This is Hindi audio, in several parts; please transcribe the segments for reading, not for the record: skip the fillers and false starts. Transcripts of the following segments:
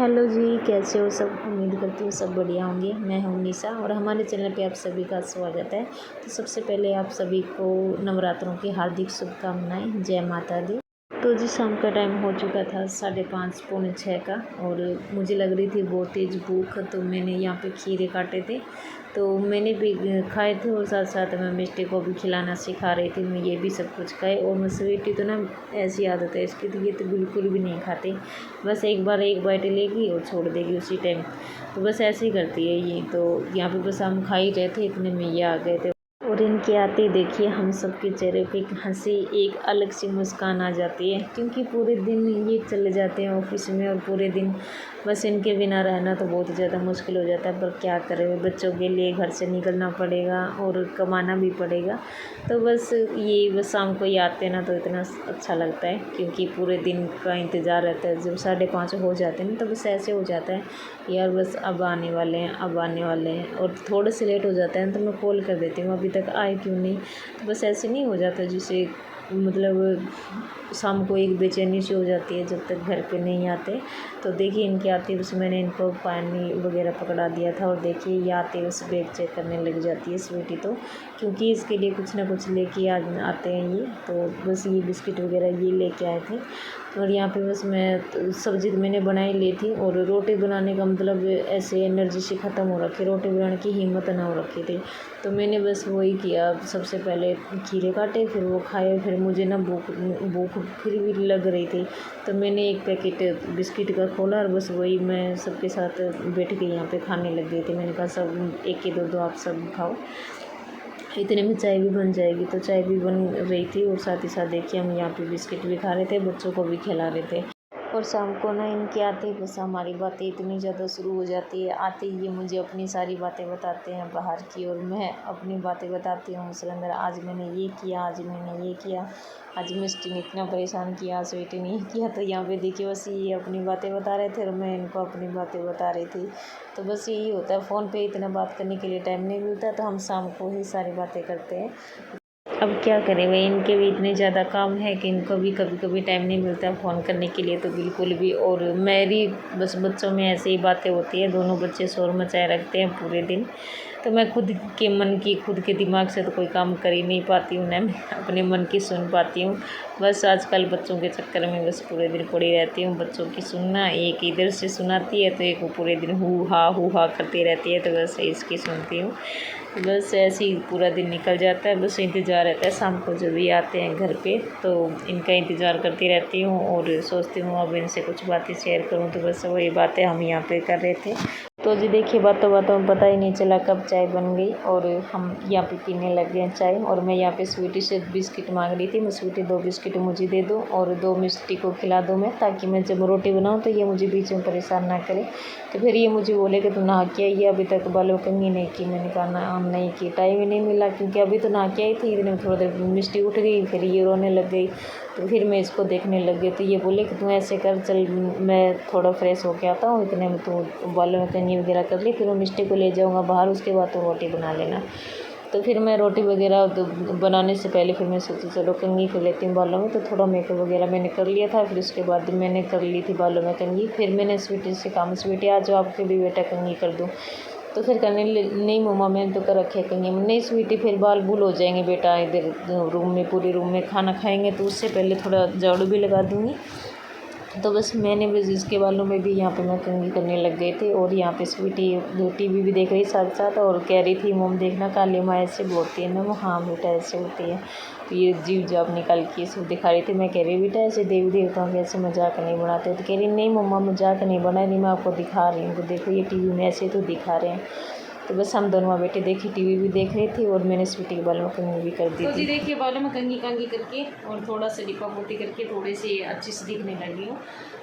हेलो जी, कैसे हो सब। उम्मीद करती हूँ सब बढ़िया होंगे। मैं हूँ निशा और हमारे चैनल पे आप सभी का स्वागत है। तो सबसे पहले आप सभी को नवरात्रों की हार्दिक शुभकामनाएं। जय माता दी। तो जी शाम का टाइम हो चुका था 5:30 पौने 6 का और मुझे लग रही थी बहुत तेज़ भूख। तो मैंने यहाँ पे खीरे काटे थे तो मैंने भी खाए थे और साथ साथ मैं मिष्टी को भी खिलाना सिखा रही थी। मैं ये भी सब कुछ खाए और मैं स्वीटी तो ना ऐसी आदत है इसकी, तो ये तो बिल्कुल भी नहीं खाते। बस एक बार एक बाइट लेगी और छोड़ देगी उसी टाइम। तो बस ऐसे ही करती है ये। तो यहाँ पे बस हम खा ही रहे थे, इतने में ये आ गए थे और इनके आते ही देखिए हम सबके चेहरे पे एक हंसी, एक अलग सी मुस्कान आ जाती है, क्योंकि पूरे दिन ये चले जाते हैं ऑफिस में और पूरे दिन बस इनके बिना रहना तो बहुत ज़्यादा मुश्किल हो जाता है। पर क्या करें, बच्चों के लिए घर से निकलना पड़ेगा और कमाना भी पड़ेगा। तो बस ये बस शाम को ही आते हैं ना तो इतना अच्छा लगता है, क्योंकि पूरे दिन का इंतज़ार रहता है। जब 5:30 हो जाते हैं ना तो बस ऐसे हो जाता है यार, बस अब आने वाले हैं, अब आने वाले हैं। और थोड़े से लेट हो जाता है तो मैं कॉल कर देती हूँ अभी तक आए क्यों नहीं। तो बस ऐसे नहीं हो जाता जिसे मतलब शाम को एक बेचैनी सी हो जाती है जब तक घर पे नहीं आते। तो देखिए इनके आते बस मैंने इनको पानी वगैरह पकड़ा दिया था और देखिए ये आते बस बैग चेक करने लग जाती है स्वीटी तो, क्योंकि इसके लिए कुछ ना कुछ लेके आते हैं ये। तो बस ये बिस्किट वगैरह ये लेके आए थे। और यहाँ पे बस मैं सब्ज़ी तो मैंने बनाई ली थी और रोटी बनाने का मतलब ऐसे एनर्जी से ख़त्म हो रखी, रोटी बनाने की हिम्मत ना हो रखी थी। तो मैंने बस वही किया, सबसे पहले खीरे काटे, फिर वो खाए, फिर मुझे ना भूख फिर भी लग रही थी। तो मैंने एक पैकेट बिस्किट का खोला और बस वही मैं सबके साथ बैठ के यहाँ पे खाने लग गई थी। मैंने कहा सब एक ही दो आप सब खाओ, इतने में चाय भी बन जाएगी। तो चाय भी बन रही थी और साथ ही साथ देखिए हम यहाँ पे बिस्किट भी खा रहे थे, बच्चों को भी खिला रहे थे। और शाम को ना इनके आते ही बस हमारी बातें इतनी ज़्यादा शुरू हो जाती है। आते ही ये मुझे अपनी सारी बातें बताते हैं बाहर की और मैं अपनी बातें बताती हूँ उसके अंदर। आज मैंने ये किया, आज मैंने ये किया, आज मिस्टी ने इतना परेशान किया, स्वीटी ने ये किया। तो यहाँ पे देखिए बस ये अपनी बातें बता रहे थे और मैं इनको अपनी बातें बता रही थी। तो बस यही होता है, फ़ोन पे इतना बात करने के लिए टाइम नहीं मिलता तो हम शाम को ही सारी बातें करते हैं। अब क्या करें भाई, इनके भी इतने ज़्यादा काम है कि इनको भी कभी कभी टाइम नहीं मिलता फ़ोन करने के लिए तो बिल्कुल भी। और मेरी बस बच्चों में ऐसी ही बातें होती है, दोनों बच्चे शोर मचाए रखते हैं पूरे दिन। तो मैं खुद के मन की, खुद के दिमाग से तो कोई काम कर ही नहीं पाती हूँ, ना मैं अपने मन की सुन पाती हूँ। बस आजकल बच्चों के चक्कर में बस पूरे दिन पड़ी रहती हूँ। बच्चों की सुनना, एक इधर से सुनाती है तो एक वो पूरे दिन हू हा करती रहती है, तो बस इसकी सुनती हूँ। बस ऐसे ही पूरा दिन निकल जाता है। बस इंतज़ार रहता है शाम को जब भी आते हैं घर पे, तो इनका इंतज़ार करती रहती हूँ और सोचती हूँ अब इनसे कुछ बातें शेयर करूँ। तो बस वही बातें हम यहाँ पे कर रहे थे। तो जी देखिए बातों बातों में पता ही नहीं चला कब चाय बन गई और हम यहाँ पे पीने लग गए चाय। और मैं यहाँ पे स्वीटी से बिस्किट मांग रही थी। मैं स्वीटी 2 बिस्किट मुझे दे दो और 2 मिष्टी को खिला दो मैं, ताकि मैं जब रोटी बनाऊँ तो ये मुझे बीच में परेशान ना करे। तो फिर ये मुझे बोले कि तू नहा के आई है, अभी तक बालों कंघी नहीं की। मैंने कहा ना नहीं की, टाइम ही नहीं मिला, क्योंकि अभी तो नहा के आई थी। इतने में थोड़ी देर मिष्टी उठ गई, फिर ये रोने लग गई। तो फिर मैं इसको देखने लग गई। तो ये बोले कि तू ऐसे कर, चल मैं थोड़ा फ्रेश होके आता हूँ, इतने में तू बालों में कंघी वगैरह कर ली, फिर मैं मिष्टी को ले जाऊँगा बाहर, उसके बाद तो रोटी बना लेना। तो फिर मैं रोटी वगैरह तो बनाने से पहले फिर मैं सोची चलो कंघी कर लेती हूँ बालों में। तो थोड़ा मेकअप वगैरह मैंने कर लिया था, फिर उसके बाद मैंने कर ली थी बालों में कंघी। फिर मैंने स्वीटी से कहा स्वीटी आ जाओ आपके भी बेटा कंघी कर दूँ। तो फिर कहने नहीं मम्मा मैंने तो कर रखे है कंघी। नहीं स्वीटी फिर बाल बुल हो जाएंगे बेटा, इधर रूम में, पूरे रूम में खाना खाएंगे तो उससे पहले थोड़ा झाड़ू भी लगा दूँगी। तो बस मैंने बस इसके बालों में भी यहाँ पे मैं कंघी करने लग गई थी। और यहाँ पे स्वीटी टीवी भी देख रही साथ साथ और कह रही थी मम देखना काली माँ ऐसे बोलती है ना। वो हाँ बेटा ऐसे होती है। तो ये जीव जाप निकाल के सब दिखा रही थी। मैं कह रही बेटा ऐसे देवी देवताओं के ऐसे मजाक नहीं बनाते। तो कह रही नहीं मम्मा मजाक नहीं बना रही, मैं आपको दिखा रही हूँ। तो देखो ये टीवी में ऐसे तो दिखा रहे हैं। तो बस हम दोनों बेटे देखी, टीवी भी देख रही थी और मैंने स्वीटी के बालों में कंघी भी कर दी थी। तो जी देखिए बालों में कंघी करके और थोड़ा सा लिपा पोती करके थोड़ी सी अच्छी सी दिखने लगी हूँ।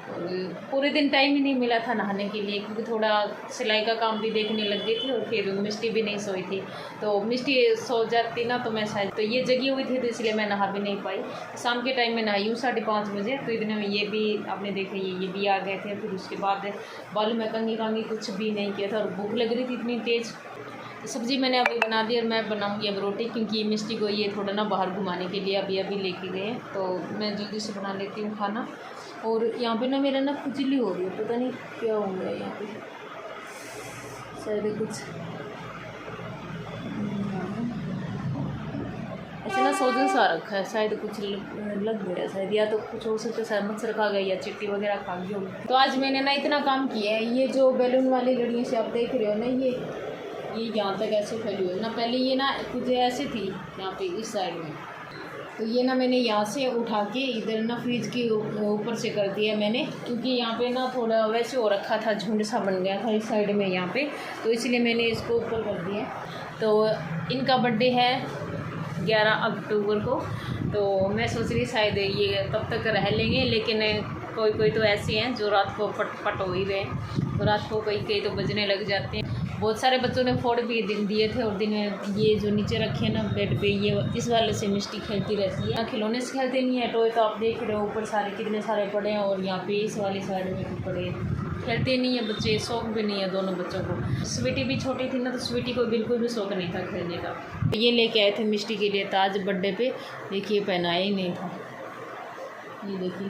और पूरे दिन टाइम ही नहीं मिला था नहाने के लिए, क्योंकि थोड़ा सिलाई का काम भी देखने लग गई थी और फिर मिष्टी भी नहीं सोई थी। तो मिष्टी सो जाती ना तो मैं शायद, तो ये जगी हुई थी तो इसलिए मैं नहा भी नहीं पाई। शाम के टाइम में नहाई हूँ 5:30 बजे। तो इतने में ये भी आपने देखा ये भी आ गए थे। फिर उसके बाद बालों में कंघी कुछ भी नहीं किया था और भूख लग रही थी इतनी तेज़। सब्ज़ी मैंने अभी बना दी और मैं बनाऊंगी अब रोटी, क्योंकि मिष्टी को ये थोड़ा ना बाहर घुमाने के लिए अभी लेके गए। तो मैं जल्दी से बना लेती हूँ खाना। और यहाँ पे ना मेरा ना खुजली हो रही है, पता नहीं क्या हो गया यहाँ पे, शायद कुछ ऐसे ना सोजन सा रखा है, शायद कुछ लग गया शायद, या तो कुछ हो सकता है, शायद मच्छर खा गया या चिट्टी वगैरह खा गई होगी। तो आज मैंने ना इतना काम किया है। ये जो बैलून वाली लड़ियों से आप देख रहे हो ना, ये यहाँ तक ऐसे फैली हुई है ना, पहले ये ना कुछ ऐसे थी यहाँ पे इस साइड में, तो ये ना मैंने यहाँ से उठा के इधर ना फ्रिज के ऊपर से कर दिया मैंने, क्योंकि यहाँ पे ना थोड़ा वैसे हो रखा था, झुंड सा बन गया था इस साइड में यहाँ पे, तो इसलिए मैंने इसको ऊपर कर दिया। तो इनका बर्थडे है 11 अक्टूबर को, तो मैं सोच रही शायद ये तब तक रह लेंगे, लेकिन कोई तो ऐसे हैं जो रात को पट हो ही रहे हैं, तो रात को कई तो बजने लग जाते हैं। बहुत सारे बच्चों ने फोड़ भी दिए थे, और दिन ये जो नीचे रखे हैं ना बेड पे, ये इस वाले से मिस्टी खेलती रहती है। खिलौने से खेलते नहीं है, टॉय तो आप देख रहे हो ऊपर सारे कितने सारे पड़े हैं, और यहाँ पे इस वाली साइड में भी पड़े हैं। खेलते नहीं है बच्चे, शौक भी नहीं है दोनों बच्चों को। स्वीटी भी छोटी थी ना, तो स्वीटी को बिल्कुल भी शौक नहीं था खेलने का। ये लेके आए थे मिस्टी के लिए ताज बर्थडे पे, देखिए पहनाया ही नहीं था, ये देखिए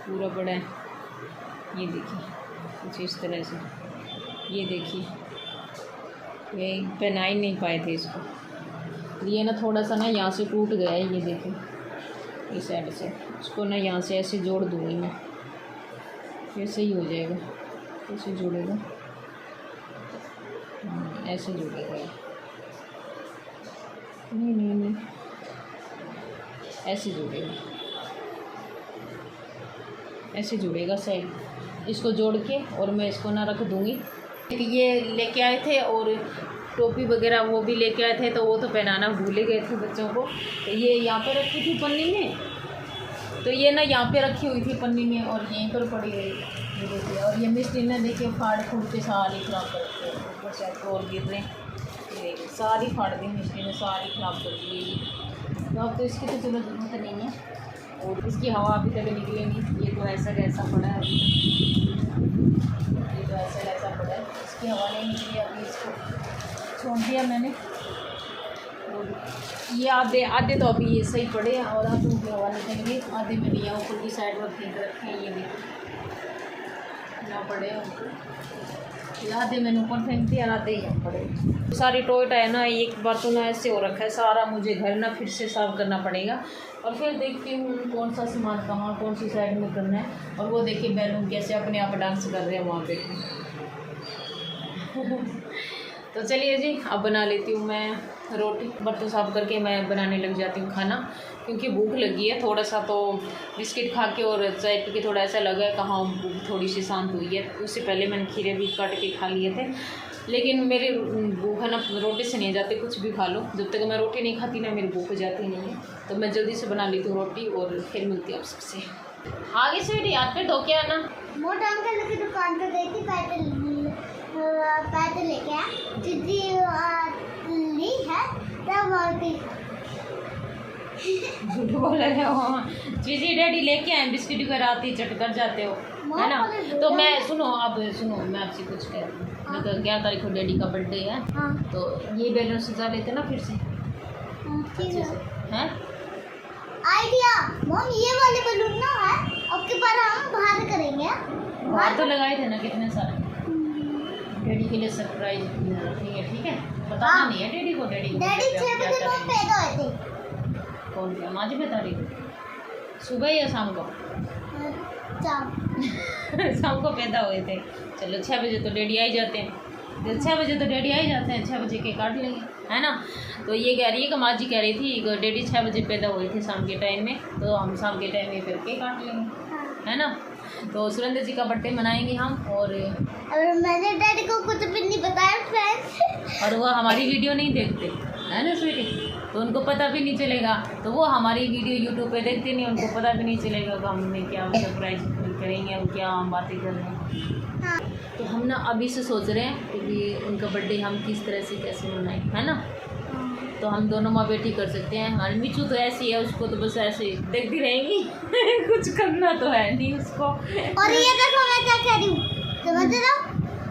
पूरा बड़ा है, ये देखिए कुछ इस तरह से, ये देखिए ये पहना ही नहीं पाए थे इसको। ये ना थोड़ा सा ना यहाँ से टूट गया है, ये देखिए इस साइड से, इसको ना यहाँ से ऐसे जोड़ दूँगी मैं, ऐसे ही हो जाएगा, ऐसे जुड़ेगा, ऐसे जुड़ेगा, नहीं ऐसे जुड़ेगा, ऐसे जुड़ेगा साइड, इसको जोड़ के और मैं इसको ना रख दूँगी। ये लेके आए थे और टोपी वगैरह वो भी लेके आए थे, तो वो तो पहनाना भूल गए थे बच्चों को। तो ये यहाँ पे रखी थी पन्नी में, तो ये ना यहाँ पे रखी हुई थी पन्नी में, और यहीं पर पड़ी रही, ये देखिए। और ये मिस्त्री ने देखिए फाड़ फूड़ के सारी खराब कर दी, ऊपर से और गिर रहे हैं, सारी फाड़ दी मिस्त्री ने, सारी खराब कर दी। तो अब तो इसकी तो चलो जरूरत नहीं है, और इसकी हवा अभी तक निकलेंगी। ये तो ऐसा कैसा पड़ा है अभी, ये तो ऐसा पड़ा है, इसकी हवा नहीं निकली, अभी इसको छोड़ दिया मैंने। और ये आधे तो अभी ये सही पड़े हैं, और आधे की हवा निकलेंगे, आधे मैंने यहाँ ऊपर की साइड में फेंक रखे हैं, ये देखिए यहाँ पड़े हैं ऊपर, आधे मैंने ऊपर फेंक दिया, आधे यहाँ पड़े। सारी टोयटा है ना, एक बार तो ना ऐसे हो रखा है सारा, मुझे घर ना फिर से साफ़ करना पड़ेगा, और फिर देखती हूँ कौन सा सामान कहाँ कौन सी साइड में करना है। और वो देखिए बैलून कैसे अपने आप डांस कर रहे हैं वहाँ पे। तो चलिए जी, अब बना लेती हूँ मैं रोटी, बर्तन साफ करके मैं बनाने लग जाती हूँ खाना, क्योंकि भूख लगी है थोड़ा सा। तो बिस्किट खा के और चाय पी के थोड़ा ऐसा लगा है कहाँ भूख थोड़ी सी शांत हुई है। उससे पहले मैंने खीरे भी काट के खा लिए थे, लेकिन मेरी भूख है ना रोटी से नहीं जाती, कुछ भी खा लो, जब तक मैं रोटी नहीं खाती ना मेरी भूख जाती नहीं है। तो मैं जल्दी से बना लेती हूँ रोटी, और फिर मिलती हूँ आप सबसे आगे। स्वीटी हाथ पे धो के आना। मोटा अंकल की दुकान पे गई थी, पैदल लेके आया, दीदी ली है तब आती। झूठ बोल रहे हो, चीज़ी डैडी लेके आए बिस्किट वगैरह, आती चट कर जाते हो है ना। तो मैं सुनो, आप सुनो, मैं आपसे कुछ कह रही हूँ। मैं तो 11 तारीख को डैडी का बर्थडे है, तो ये बैलून सजा लेते ना फिर से अच्छे से, हैं? आइडिया मॉम, ये वाले बलून ना है, अब के बार हम बाहर करेंगे। बाहर तो लगाए थे ना कितने सारे, डैडी के लिए सरप्राइज रखेंगे, ठीक है? बताना नहीं है डैडी को। डैडी 6 बजे तो पैदा हुए थे। कौन सा आज में तारीख, सुबह या शाम को? शाम को पैदा हुए थे। चलो 6 बजे तो डैडी आ ही जाते हैं, 6 बजे तो डैडी आ ही जाते हैं, 6 बजे के काट लेंगे, है ना। तो ये कह रही है कि माँ जी कह रही थी डैडी 6 बजे पैदा हुए थे शाम के टाइम में, तो हम शाम के टाइम में फिर के काट लेंगे, है ना। तो सुरेंद्र जी का बर्थडे मनाएंगे हम। और मैंने डैडी को कुछ भी नहीं बताया फ्रेंड्स, और वो हमारी वीडियो नहीं देखते, है ना स्वीटी, तो उनको पता भी नहीं चलेगा। तो वो हमारी वीडियो यूट्यूब पे देखते नहीं, उनको पता भी नहीं चलेगा कि हमने क्या सरप्राइज करेंगे और क्या हम बातें कर रहे हैं। तो हम ना अभी से सोच रहे हैं कि उनका बर्थडे हम किस तरह से कैसे मनाएं, है ना। तो हम दोनों माँ बेटी कर सकते हैं। हमारी मिचू तो ऐसी है, उसको तो बस ऐसे देखती रहेंगी कुछ करना तो है नहीं उसको। और ये देखो मैं क्या कह रही हूँ, समझ रहे हो?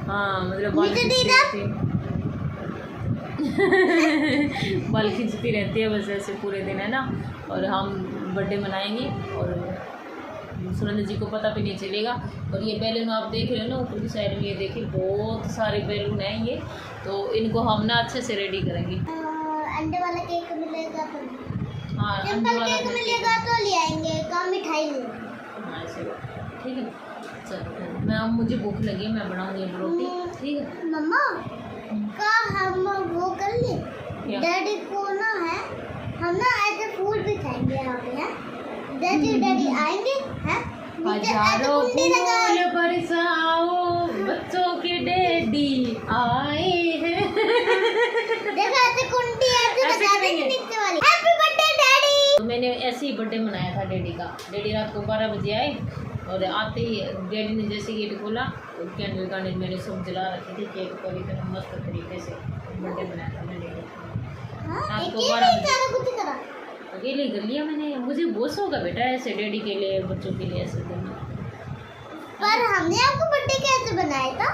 हाँ मतलब बाल खींचती रहती है बस ऐसे पूरे दिन, है ना। और हम बर्थडे मनाएंगे और सुरेंद्र जी को पता भी नहीं चलेगा। और ये बैलून आप देख रहे हो ना ऊपर की साइड में, ये देखिए बहुत सारे बैलून हैं ये, तो इनको हम ना अच्छे से रेडी करेंगे। अंडे वाला केक मिलेगा तो, हाँ सिंपल केक मिलेगा तो ले आएंगे, का मिठाई ले आएंगे। हाँ ऐसे ठीक है। चलो मैं, अब मुझे भूख लगी है, मैं बनाऊंगी रोटी, ठीक है। मम्मा का हम वो कर ले, क्या? डैडी को ना है, हम ना ऐसे फूल भी खाएंगे यहाँ पे है, डैडी आएंगे हैं, हजारों फूल बरसाओ बच्चों के डैडी आए हैं। देखो ऐसे कुंडी ऐसे बजा देंगे नीचे वाली, हैप्पी बर्थडे डैडी। तो मैंने ऐसे ही बर्थडे मनाया था डैडी का। डैडी रात को 12 बजे आए और आते ही डैडी ने जैसे गेट खोला तो कैंडल कांडल मैंने सब जला रखी थी, केक पर इतना मस्त तरीके से बर्थडे मनाया था मैंने डैडी का। रात को 12 बजे अकेले कर लिया मैंने, मुझे बहुत शौक है बेटा ऐसे डैडी के लिए बच्चों के लिए ऐसे करना। पर हमने आपको बर्थडे कैसे बनाया था?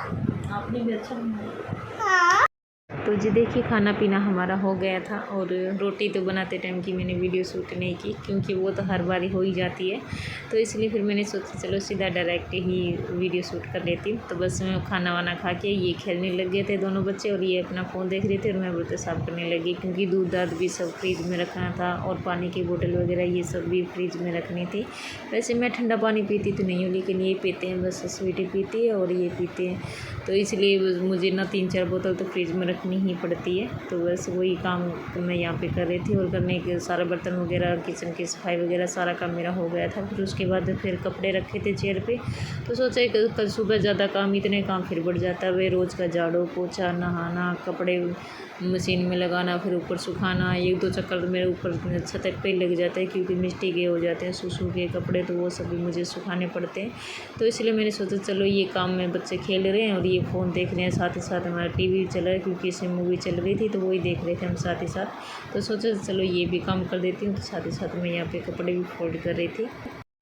आपने भी अच्छा बनाया। हाँ। तो जी देखिए खाना पीना हमारा हो गया था, और रोटी तो बनाते टाइम की मैंने वीडियो शूट नहीं की क्योंकि वो तो हर बार हो ही जाती है, तो इसलिए फिर मैंने सोचा चलो सीधा डायरेक्ट ही वीडियो शूट कर लेती हूँ। तो बस मैं खाना वाना खा के ये खेलने लग गए थे दोनों बच्चे, और ये अपना फ़ोन देख रहे थे, और मैं बर्तन साफ़ करने लगी क्योंकि दूध दाद भी सब फ्रिज में रखना था, और पानी की बोतल वगैरह ये सब भी फ्रिज में रखनी थी। वैसे मैं ठंडा पानी पीती तो नहीं हूँ, लेकिन ये पीते हैं, बस स्वीटी पीती है और ये पीते हैं, तो इसलिए मुझे ना 3-4 बोतल तो फ्रिज में रखनी ही पड़ती है। तो बस वही काम मैं यहाँ पे कर रही थी, और करने के सारा बर्तन वगैरह किचन की सफाई वगैरह सारा काम मेरा हो गया था। फिर उसके बाद फिर कपड़े रखे थे चेयर पे, तो सोचा कल सुबह ज़्यादा काम, इतने काम फिर बढ़ जाता है, वे रोज़ का झाड़ू पोछा नहाना, कपड़े मशीन में लगाना, फिर ऊपर सुखाना, 1-2 चक्कर मेरे ऊपर छत पे लग जाता है क्योंकि मिट्टी के हो जाते हैं सूसू के कपड़े, तो वो सब भी मुझे सुखाने पड़ते हैं। तो इसलिए मैंने सोचा चलो ये काम में, बच्चे खेल रहे हैं और ये फ़ोन देख रहे हैं, साथ ही साथ हमारा टीवी चल रहा है क्योंकि इसमें मूवी चल रही थी, तो वही देख रहे थे हम साथ ही साथ। तो सोचा चलो ये भी काम कर देती हूँ, तो साथ ही साथ मैं यहाँ पे कपड़े भी फोल्ड कर रही थी।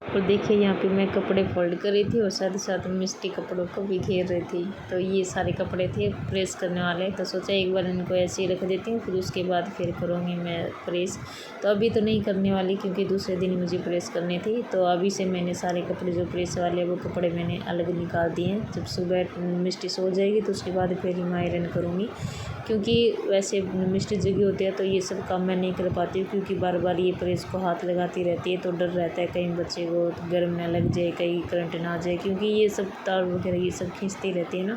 और देखिए यहाँ पे मैं कपड़े फोल्ड कर रही थी और साथ ही साथ मिस्टी कपड़ों को भी घेर रही थी। तो ये सारे कपड़े थे प्रेस करने वाले, तो सोचा एक बार इनको ऐसे ही रख देती हूँ, फिर उसके बाद फिर करूँगी मैं प्रेस। तो अभी तो नहीं करने वाली क्योंकि दूसरे दिन मुझे प्रेस करनी थी, तो अभी से मैंने सारे कपड़े जो प्रेस वाले वो कपड़े मैंने अलग निकाल दिए हैं। जब सुबह मिस्टी सो जाएगी तो उसके बाद फिर मैं आयरन करूँगी, क्योंकि वैसे मिस्टी जगी होती है तो ये सब काम मैं नहीं कर पाती हूँ, क्योंकि बार बार ये प्रेस को हाथ लगाती रहती है, तो डर रहता है कहीं बच्चे को गर्म ना लग जाए, कहीं करंट ना आ जाए, क्योंकि ये सब तार वगैरह ये सब खींचती रहती है ना।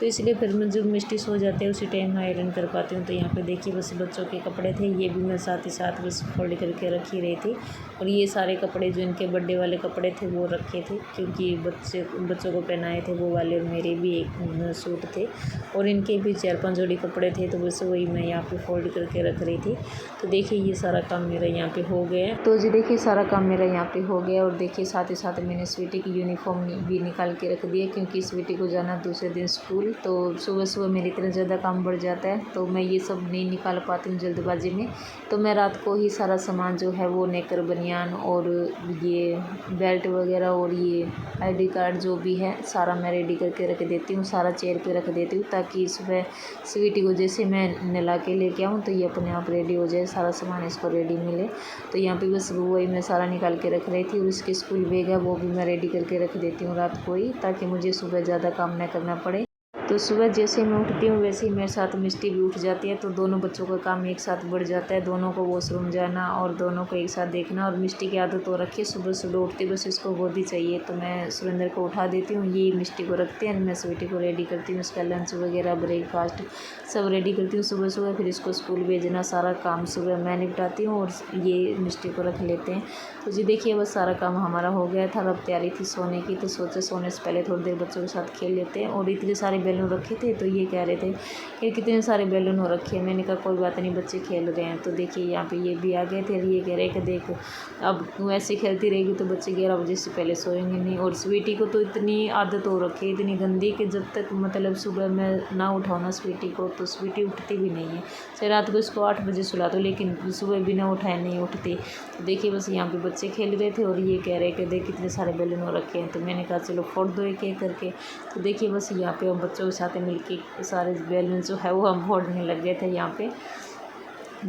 तो इसलिए फिर मैं जब मिस्टी सो जाते हैं उसी टाइम मैं आयरन कर पाती हूँ। तो यहाँ पे देखिए बस बच्चों के कपड़े थे, ये भी मैं साथ ही साथ बस फोल्ड करके रख ही रही थी। और ये सारे कपड़े जो इनके बर्थडे वाले कपड़े थे वो रखे थे, क्योंकि बच्चों को पहनाए थे वो वाले, और मेरे भी एक सूट थे और इनके भी 4-5 जोड़ी कपड़े थे, तो बस वही मैं यहाँ पे फोल्ड करके रख रही थी। तो देखिए ये सारा काम मेरा यहाँ पे हो गया। तो जी देखिए सारा काम मेरा यहाँ पे हो गया, और देखिए साथ ही साथ मैंने स्वीटी की यूनिफॉर्म भी निकाल के रख दिया, क्योंकि स्वीटी को जाना दूसरे दिन स्कूल। तो सुबह सुबह मेरे इतना ज़्यादा काम बढ़ जाता है, तो मैं ये सब नहीं निकाल पाती हूँ जल्दबाजी में। तो मैं रात को ही सारा सामान जो है वो नेकर बनियान और ये बेल्ट वगैरह और ये ID कार्ड जो भी है सारा मैं रेडी करके रख देती हूँ, सारा चेयर पे रख देती हूँ, ताकि सुबह स्वीटी को जैसे मैं नला के लेके आऊँ तो ये अपने आप रेडी हो जाए, सारा सामान इसको रेडी मिले। तो यहाँ पे बस वही मैं सारा निकाल के रख रही थी, और इसके स्कूल बैग है वो भी मैं रेडी करके रख देती हूँ रात को ही, ताकि मुझे सुबह ज़्यादा काम न करना पड़े। तो सुबह जैसे मैं उठती हूँ वैसे ही मेरे साथ मिस्टी भी उठ जाती है, तो दोनों बच्चों का काम एक साथ बढ़ जाता है, दोनों को वॉशरूम जाना और दोनों को एक साथ देखना। और मिस्टी की आदत तो रखी है, सुबह सुबह उठती बस इसको गोदी चाहिए, तो मैं सुरेंद्र को उठा देती हूँ, ये मिस्टी को रखते हैं, मैं स्वीटी को रेडी करती हूँ, उसका लंच वगैरह ब्रेकफास्ट सब रेडी करती हूँ सुबह सुबह। फिर इसको स्कूल भेजना सारा काम सुबह मैं निपटाती हूँ, और ये मिस्टी को रख लेते हैं। तो जी देखिए बस सारा काम हमारा हो गया था, अब तैयारी थी सोने की, तो सोचे सोने से पहले थोड़ी देर बच्चों के साथ खेल लेते हैं। और इतने सारे बैलून रखे थे, तो ये कह रहे थे कि कितने सारे बैलून हो रखे हैं। मैंने कहा कोई बात नहीं, बच्चे खेल रहे हैं। तो देखिए यहाँ पे ये भी आ गए थे, और ये कह रहे कि देख अब वैसे खेलती रहेगी तो बच्चे 11 बजे से पहले सोएंगे नहीं। और स्वीटी को तो इतनी आदत हो रखी है, इतनी गंदी, कि जब तक मतलब सुबह मैं ना उठाऊँ ना स्वीटी को, तो स्वीटी उठती भी नहीं है। चाहे रात को इसको 8 बजे सुला दो, लेकिन सुबह बिना उठाए नहीं उठती। तो देखिए बस यहाँ पे बच्चे खेल रहे थे, और ये कह रहे कि देख कितने सारे बैलून हो रखे हैं। तो मैंने कहा चलो फोड़ दो एक एक करके। तो देखिए बस यहाँ पे हम बच्चों के साथ मिलके सारे बैलून जो है वो हम फोड़ने लग गए थे यहाँ पे।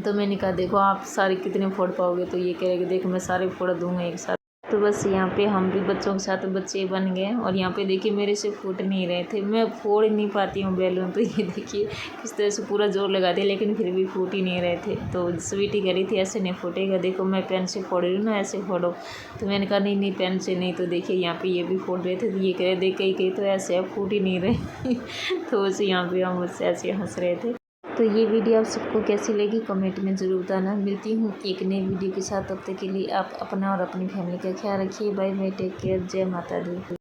तो मैंने कहा देखो आप सारे कितने फोड़ पाओगे, तो ये कह रहे कि देखो मैं सारे फोड़ दूँगा एक साथ। तो बस यहाँ पे हम भी बच्चों के साथ बच्चे बन गए और यहाँ पे देखिए मेरे से फूट नहीं रहे थे, मैं फोड़ नहीं पाती हूँ बैलून, तो ये देखिए इस तरह से पूरा जोर लगा दिया लेकिन फिर भी फूट ही नहीं रहे थे। तो स्वीटी कह रही थी ऐसे नहीं फूटेगा, देखो मैं पेन से फोड़ रही हूँ ना, ऐसे फोड़ो। तो मैंने कहा नहीं नहीं पेन से नहीं। तो देखिए यहाँ पे ये भी फोड़ रहे थे, तो ये कह रहे देख कहीं तो ऐसे अब फूट ही नहीं रहे तो बस यहाँ पे हम मुझसे ऐसे हंस रहे थे। तो ये वीडियो आप सबको कैसी लगी कमेंट में ज़रूर बताना। मिलती हूँ एक नई वीडियो के साथ, तब तक के लिए आप अपना और अपनी फैमिली का ख्याल रखिए। बाय बाय, टेक केयर, जय माता दी।